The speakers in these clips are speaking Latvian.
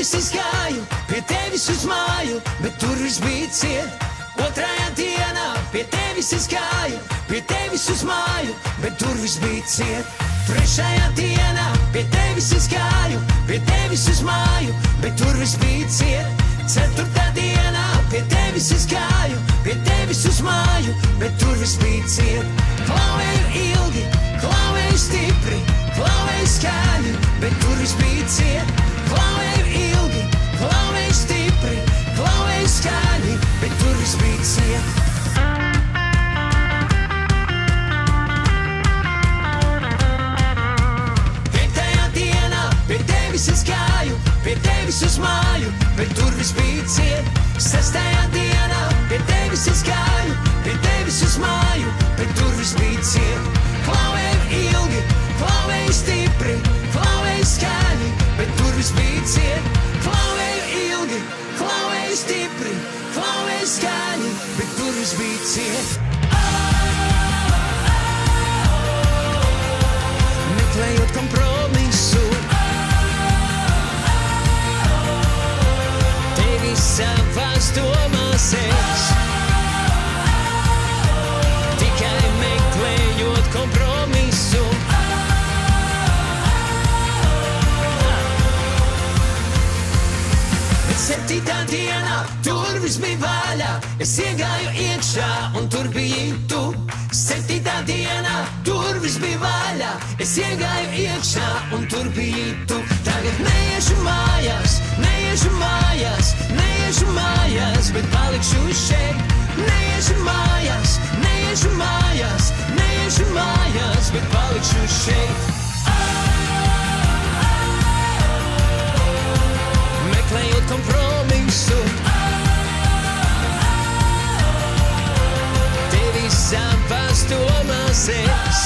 tevis izgāju, pie tevis uz māju, bet tur viss bija ciet. Otrajā dienā pie tevis izgāju, pie tevis uz māju, bet tur viss bija ciet. Trešajā dienā pie tevis izgāju, pie tevis uz māju, bet tur viss bija ciet. Ceturtā dienā pie tevis izgāju, pie tevis uz māju, bet tur viss bija ciet. Klauvēju ilgi, klauvēju stipri, klauvēju skaļi, bet tur viss bija ciet. Klauvēju ilgi, klauvēju stipri, klauvēju skaļi, bet tur viss bija ciet. Piektajā dienā pie tevis izgāju, pie tevis uz māju, bet tur viss bija ciet. Sestajā dienā pie tevis izgāju, pie tevis uz māju, bet tur viss bija ciet. Klauvēju ilgi, klauvēju stipri, klauvēju skaļi, bet tur viss bija ciet. Klauvēju ilgi, klauvēju stipri, klauvēju skaļi, bet tur viss bija ciet. Meklējot kompromisu, tevi savās domās es. Tikai meklējot kompromisu. Bet septītā dienā tur viss bija vaļā, es iegāju iekšā un tur biji tu. Septītā dienā tur viss bija vaļā, es iegāju iekšā un tur biji tu. Tagad neiešu mājās, neiešu mājās, neiešu mājās, bet palikšu šeit. Neiešu mājās, neiešu mājās, neiešu mājās, bet palikšu šeit. Meklējot kompromisu, tevi savās domās es.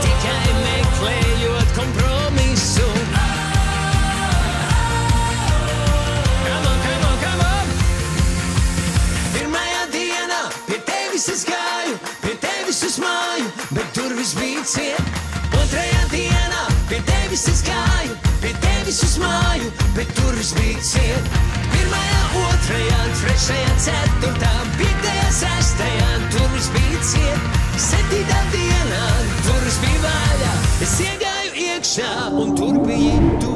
Tikai meklējot kompromisu. Come on, come on, come on! Pirmajā dienā pie tevis izgāju, pie tevis uz māju, bet tur viss bija ciet. Otrajā dienā pie tevis izgāju, pie tevis uz māju, bet tur viss bija ciet. Pirmajā, otrajā, trešajā, ceturtā, piektajā, sestajā, tur viss bija ciet. Septītā dienā tur viss bija vaļā, es iegāju iekšā un tur biji tu.